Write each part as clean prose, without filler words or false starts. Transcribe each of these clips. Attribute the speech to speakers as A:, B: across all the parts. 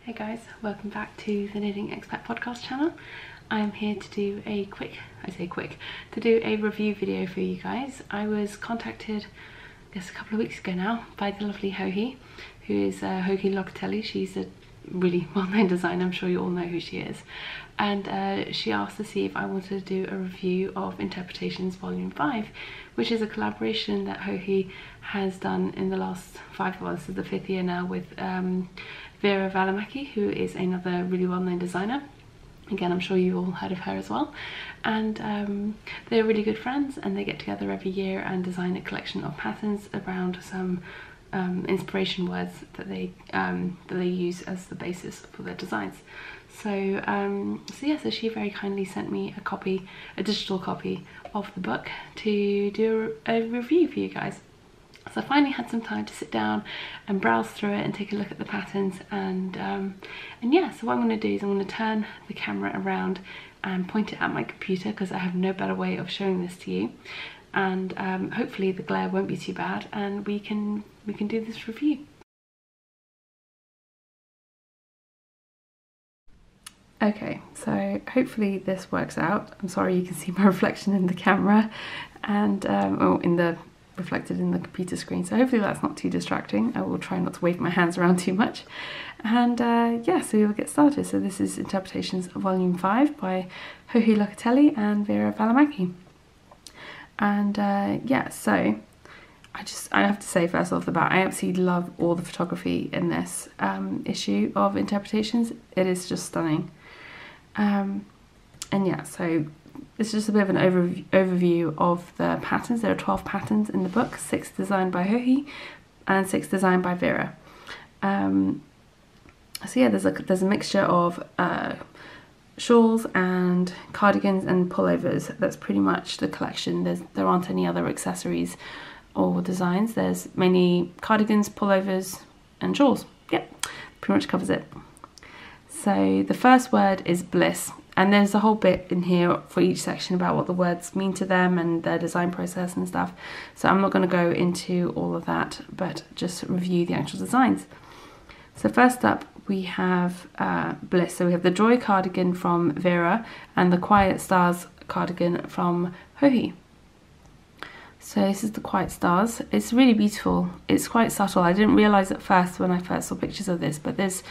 A: Hey guys, welcome back to the Knitting Expat Podcast channel. I'm here to do a to do a review video for you guys. I was contacted, I guess a couple of weeks ago now, by the lovely Joji, who is Joji Locatelli. She's a really well-known designer, I'm sure you all know who she is. And she asked to see if I wanted to do a review of Interpretations Volume 5, which is a collaboration that Joji has done in the last 5 months, this is the 5th year now, with Veera Valimaki, who is another really well-known designer. Again, I'm sure you've all heard of her as well. And they're really good friends, and they get together every year and design a collection of patterns around some inspiration words that they use as the basis for their designs. So so she very kindly sent me a digital copy of the book to do a review for you guys. So I finally had some time to sit down and browse through it and take a look at the patterns, and yeah, so what I'm going to do is I'm going to turn the camera around and point it at my computer, because I have no better way of showing this to you, and hopefully the glare won't be too bad and we can do this review. Okay, so hopefully this works out. I'm sorry you can see my reflection in the camera and reflected in the computer screen, so hopefully that's not too distracting. I will try not to wave my hands around too much. And yeah, so we'll get started. So this is Interpretations Volume 5 by Joji Locatelli and Veera Valimaki. And yeah, so I have to say first off the bat, I absolutely love all the photography in this issue of Interpretations. It is just stunning. And yeah, so this is just a bit of an overview of the patterns. There are 12 patterns in the book, 6 designed by Joji and 6 designed by Veera. So yeah, there's a mixture of shawls and cardigans and pullovers. That's pretty much the collection. There aren't any other accessories or designs. There's mainly cardigans, pullovers and shawls. Yep, pretty much covers it. So the first word is bliss. And there's a whole bit in here for each section about what the words mean to them and their design process and stuff. So I'm not going to go into all of that, but just review the actual designs. So first up we have Bliss. So we have the Joy cardigan from Veera and the Quiet Stars cardigan from Joji. So this is the Quiet Stars. It's really beautiful. It's quite subtle. I didn't realise at first when I first saw pictures of this, but there's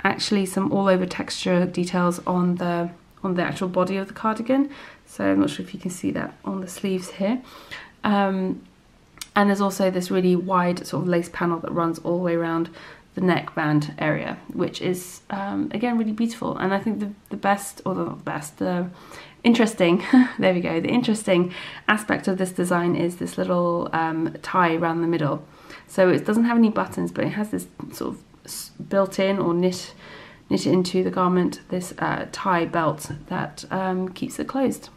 A: actually some all over texture details on the actual body of the cardigan, so I'm not sure if you can see that on the sleeves here. And there's also this really wide sort of lace panel that runs all the way around the neckband area, which is again really beautiful. And I think the interesting there we go, the interesting aspect of this design is this little tie around the middle. So it doesn't have any buttons, but it has this sort of built-in or knit into the garment, this tie belt that keeps it closed.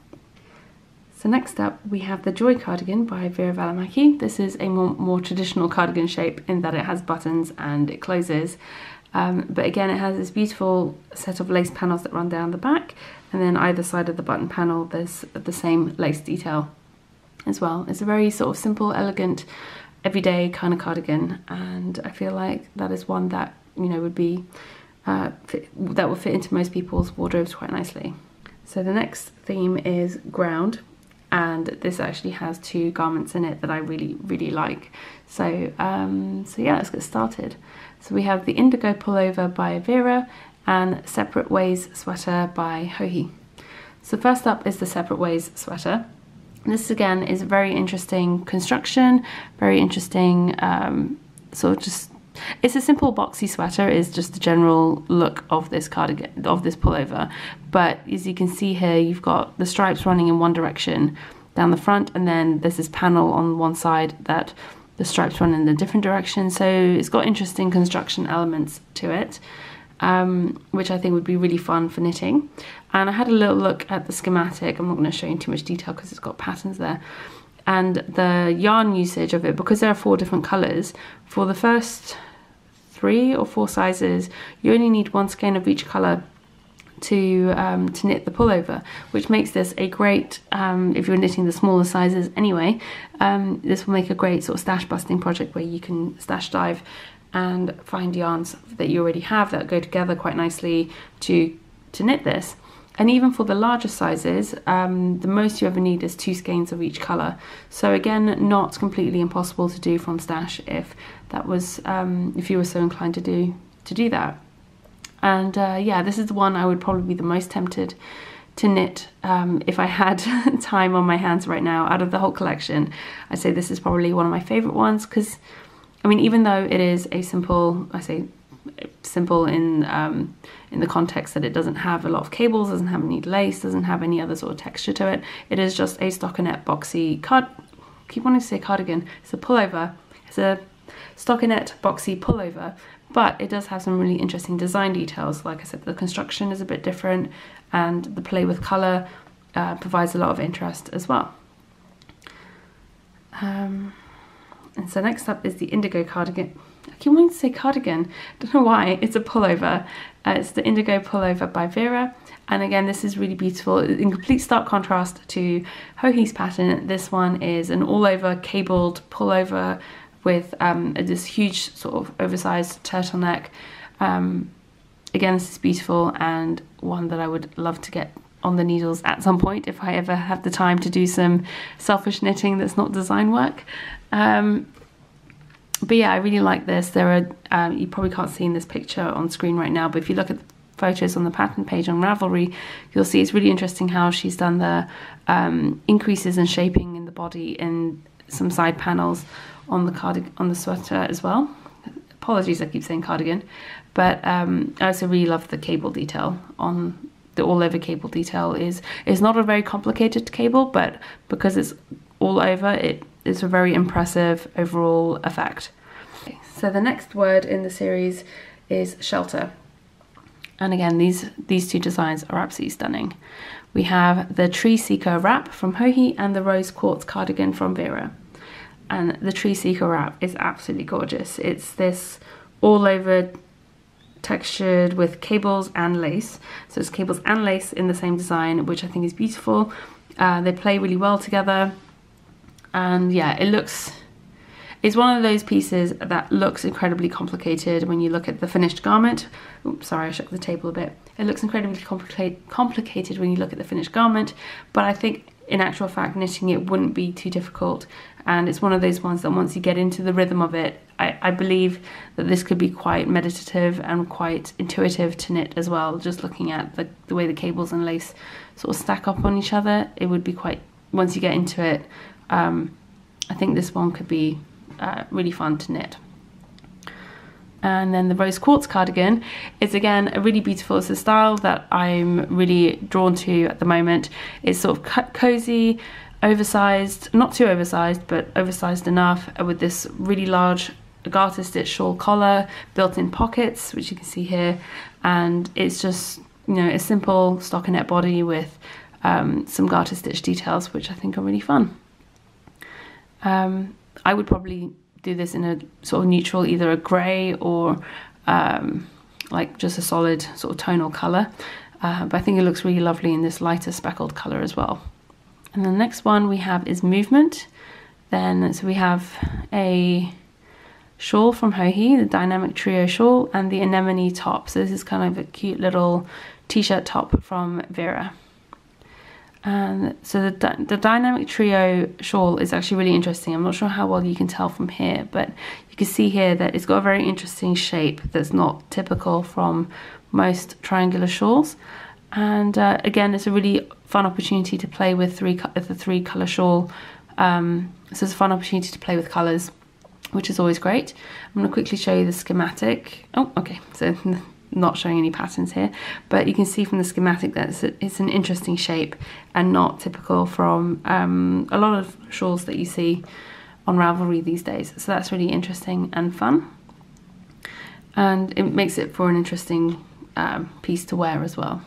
A: So next up we have the Joy cardigan by Veera Valimaki. This is a more traditional cardigan shape in that it has buttons and it closes, but again it has this beautiful set of lace panels that run down the back, and then either side of the button panel there's the same lace detail as well. It's a very sort of simple, elegant, everyday kind of cardigan, and I feel like that is one that, you know, would be that will fit into most people's wardrobes quite nicely. So the next theme is ground, and this actually has 2 garments in it that I really like. So so yeah, let's get started. So we have the Indigo pullover by Veera and Separate Ways sweater by Joji. So first up is the Separate Ways sweater. This again is a very interesting construction, very interesting sort of just. It's a simple boxy sweater, is just the general look of this cardigan, of this pullover. But as you can see here, you've got the stripes running in one direction down the front, and then there's this panel on one side that the stripes run in a different direction. So it's got interesting construction elements to it, which I think would be really fun for knitting. And I had a little look at the schematic. I'm not going to show you in too much detail because it's got patterns there. And the yarn usage of it, because there are 4 different colours, for the first 3 or 4 sizes you only need 1 skein of each colour to knit the pullover, which makes this a great, if you're knitting the smaller sizes anyway, this will make a great sort of stash busting project where you can stash dive and find yarns that you already have that go together quite nicely to knit this. And even for the larger sizes, the most you ever need is 2 skeins of each colour. So again, not completely impossible to do from stash if that was if you were so inclined to do that. And yeah, this is the one I would probably be the most tempted to knit if I had time on my hands right now. Out of the whole collection, I'd say this is probably one of my favourite ones, because I mean, even though it is a simple, I say simple in the context that it doesn't have a lot of cables, doesn't have any lace, doesn't have any other sort of texture to it. It is just a stockinette boxy keep wanting to say cardigan. It's a pullover. It's a stockinette boxy pullover, but it does have some really interesting design details. Like I said, the construction is a bit different, and the play with colour provides a lot of interest as well. And so next up is the Indigo Cardigan. I keep wanting to say cardigan, don't know why. It's a pullover. It's the Indigo pullover by Veera, and again, this is really beautiful in complete stark contrast to Joji's pattern. This one is an all-over cabled pullover with this huge sort of oversized turtleneck. Again, this is beautiful, and one that I would love to get on the needles at some point if I ever have the time to do some selfish knitting that's not design work. But yeah, I really like this. There are, you probably can't see in this picture on screen right now, but if you look at the photos on the pattern page on Ravelry, you'll see it's really interesting how she's done the increases in shaping in the body in some side panels on the sweater as well. Apologies, I keep saying cardigan, but I also really love the cable detail on the all-over cable detail. Is not a very complicated cable, but because it's all over, it's a very impressive overall effect. Okay, so the next word in the series is shelter, and again, these two designs are absolutely stunning. We have the Tree Seeker wrap from Joji and the Rose Quartz cardigan from Veera. And the Tree Seeker wrap is absolutely gorgeous. It's this all over textured with cables and lace. So it's cables and lace in the same design, which I think is beautiful. They play really well together. And yeah, it's one of those pieces that looks incredibly complicated when you look at the finished garment. Oops, sorry, I shook the table a bit. It looks incredibly complicated when you look at the finished garment, but I think in actual fact knitting it wouldn't be too difficult. And it's one of those ones that once you get into the rhythm of it, I believe that this could be quite meditative and quite intuitive to knit as well. Just looking at the way the cables and lace sort of stack up on each other, it would be quite, once you get into it, I think this one could be really fun to knit. And then the Rose Quartz cardigan is again a really beautiful, it's a style that I'm really drawn to at the moment. It's sort of cozy, oversized, not too oversized, but oversized enough, with this really large garter stitch shawl collar, built-in pockets, which you can see here, and it's just, you know, a simple stockinette body with some garter stitch details, which I think are really fun. I would probably do this in a sort of neutral, either a grey or like just a solid sort of tonal colour, but I think it looks really lovely in this lighter speckled colour as well. And the next one we have is Movement. Then so we have a shawl from Joji, the Dynamic Trio shawl, and the Anemone top. So this is kind of a cute little t-shirt top from Veera. And so the Dynamic Trio shawl is actually really interesting. I'm not sure how well you can tell from here, but you can see here that it's got a very interesting shape that's not typical from most triangular shawls. And again, it's a really fun opportunity to play with the three colour shawl. So it's a fun opportunity to play with colours, which is always great. I'm going to quickly show you the schematic. Oh, okay, so not showing any patterns here, but you can see from the schematic that it's an interesting shape and not typical from a lot of shawls that you see on Ravelry these days. So that's really interesting and fun, and it makes it for an interesting piece to wear as well.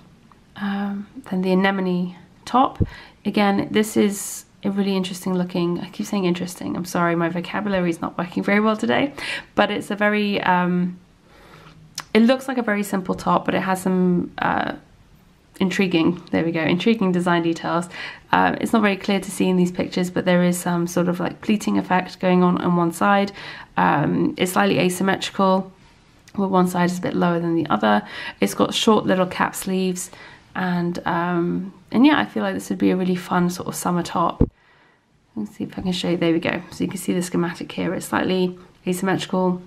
A: Then the Anemone top, again, this is a really interesting looking, I keep saying interesting, I'm sorry, my vocabulary is not working very well today, but it's a very it looks like a very simple top, but it has some intriguing, there we go, intriguing design details. It's not very clear to see in these pictures, but there is some sort of like pleating effect going on one side. It's slightly asymmetrical, where one side is a bit lower than the other. It's got short little cap sleeves, and yeah, I feel like this would be a really fun sort of summer top. Let's see if I can show you. There we go. So you can see the schematic here. It's slightly asymmetrical.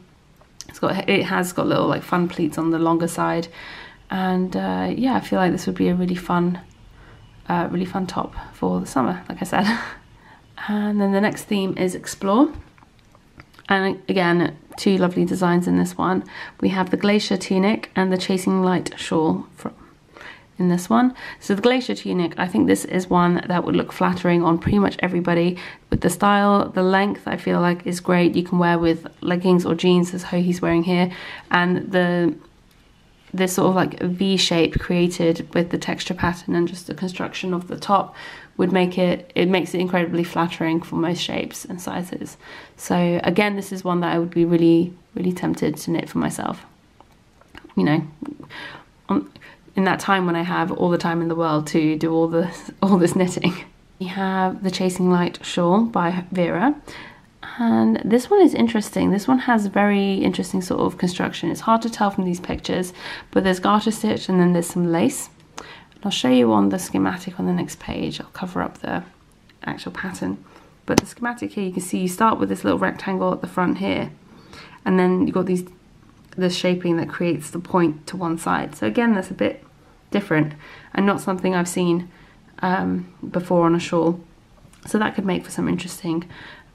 A: It has got little like fun pleats on the longer side, and yeah, I feel like this would be a really fun top for the summer, like I said. And then the next theme is Explore, and again, two lovely designs in this one. We have the Glacier tunic and the Chasing Light shawl in this one. So the Glacier tunic, I think this is one that would look flattering on pretty much everybody. With the style, the length, I feel like is great. You can wear with leggings or jeans, as Hohi's wearing here, and this sort of like V shape created with the texture pattern and just the construction of the top would makes it incredibly flattering for most shapes and sizes. So again, this is one that I would be really tempted to knit for myself, you know, in that time when I have all the time in the world to do all this knitting. We have the Chasing Light shawl by Veera, and this one is interesting. This one has very interesting sort of construction. It's hard to tell from these pictures, but there's garter stitch and then there's some lace. And I'll show you on the schematic on the next page. I'll cover up the actual pattern, but the schematic here, you can see you start with this little rectangle at the front here, and then you've got this shaping that creates the point to one side. So again, that's a bit different and not something I've seen before on a shawl. So that could make for some interesting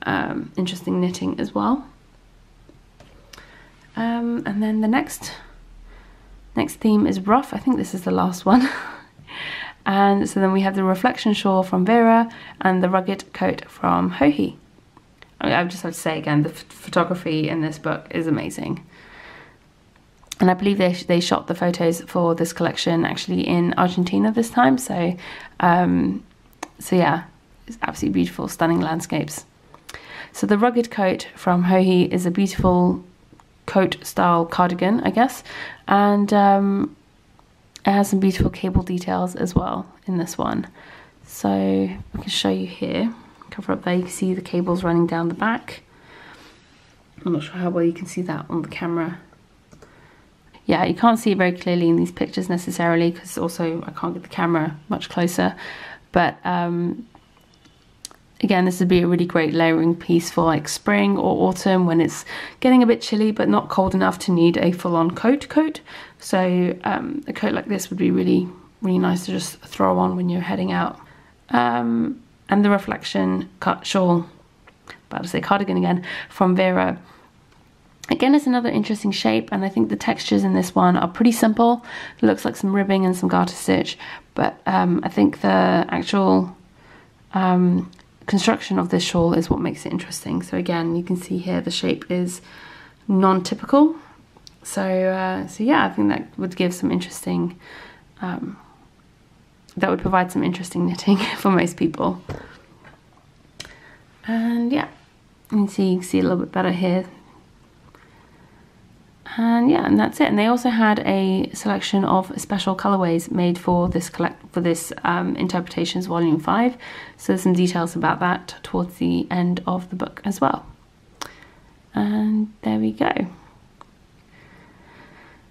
A: knitting as well. And then the next theme is Ruff. I think this is the last one. And so then we have the Reflection shawl from Veera and the Rugged coat from Joji. I just have to say again, the photography in this book is amazing. And I believe they shot the photos for this collection actually in Argentina this time. So yeah, it's absolutely beautiful, stunning landscapes. So the Rugged coat from Joji is a beautiful coat style cardigan, I guess. And it has some beautiful cable details as well in this one. So I can show you here, cover up there, you can see the cables running down the back. I'm not sure how well you can see that on the camera. Yeah, you can't see it very clearly in these pictures necessarily, because also I can't get the camera much closer. But again, this would be a really great layering piece for like spring or autumn when it's getting a bit chilly but not cold enough to need a full-on coat. So a coat like this would be really nice to just throw on when you're heading out. And the Reflection shawl, about to say cardigan again, from Veera. Again, it's another interesting shape, and I think the textures in this one are pretty simple. It looks like some ribbing and some garter stitch, but I think the actual construction of this shawl is what makes it interesting. So again, you can see here the shape is non-typical. So yeah, I think that would give some interesting, that would provide some interesting knitting for most people. And yeah, you can see a little bit better here. And yeah, and that's it. And they also had a selection of special colorways made for this Interpretations Volume 5. So there's some details about that towards the end of the book as well. And there we go.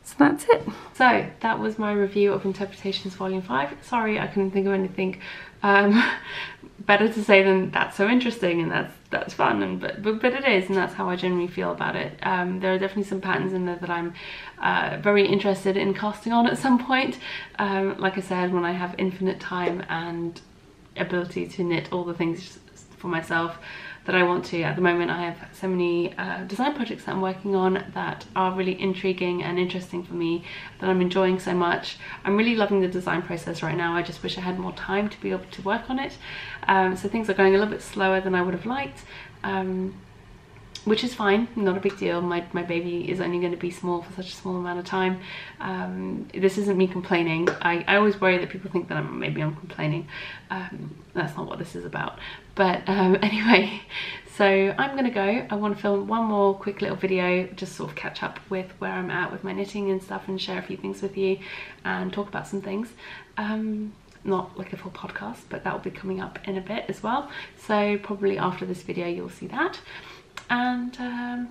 A: So that's it. So that was my review of Interpretations Volume 5. Sorry, I couldn't think of anything better to say than that's so interesting and that's fun, and but it is, and that's how I generally feel about it. There are definitely some patterns in there that I'm very interested in casting on at some point. Like I said, when I have infinite time and ability to knit all the things for myself that I want to. At the moment I have so many design projects that I'm working on that are really intriguing and interesting for me, that I'm enjoying so much. I'm really loving the design process right now. I just wish I had more time to be able to work on it. So things are going a little bit slower than I would have liked, which is fine, not a big deal. My baby is only going to be small for such a small amount of time. This isn't me complaining. I always worry that people think that maybe I'm complaining. That's not what this is about. But anyway, So I'm gonna go. I want to film one more quick little video, just sort of catch up with where I'm at with my knitting and stuff, and share a few things with you and talk about some things. Not like a full podcast, but that will be coming up in a bit as well. So probably after this video you'll see that. And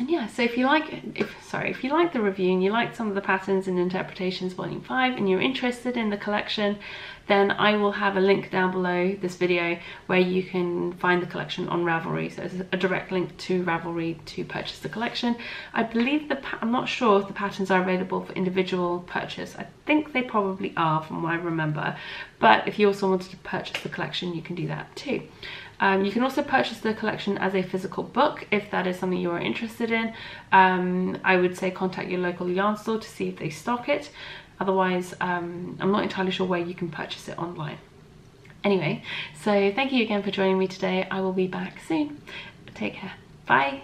A: yeah, so if you like the review and you like some of the patterns and interpretations volume 5 and you're interested in the collection, then I will have a link down below this video where you can find the collection on Ravelry. So it's a direct link to Ravelry to purchase the collection. I believe I'm not sure if the patterns are available for individual purchase. I think they probably are from what I remember, but if you also wanted to purchase the collection, you can do that too. You can also purchase the collection as a physical book if that is something you are interested in. I would say contact your local yarn store to see if they stock it. Otherwise, I'm not entirely sure where you can purchase it online. Anyway, so thank you again for joining me today. I will be back soon. Take care. Bye.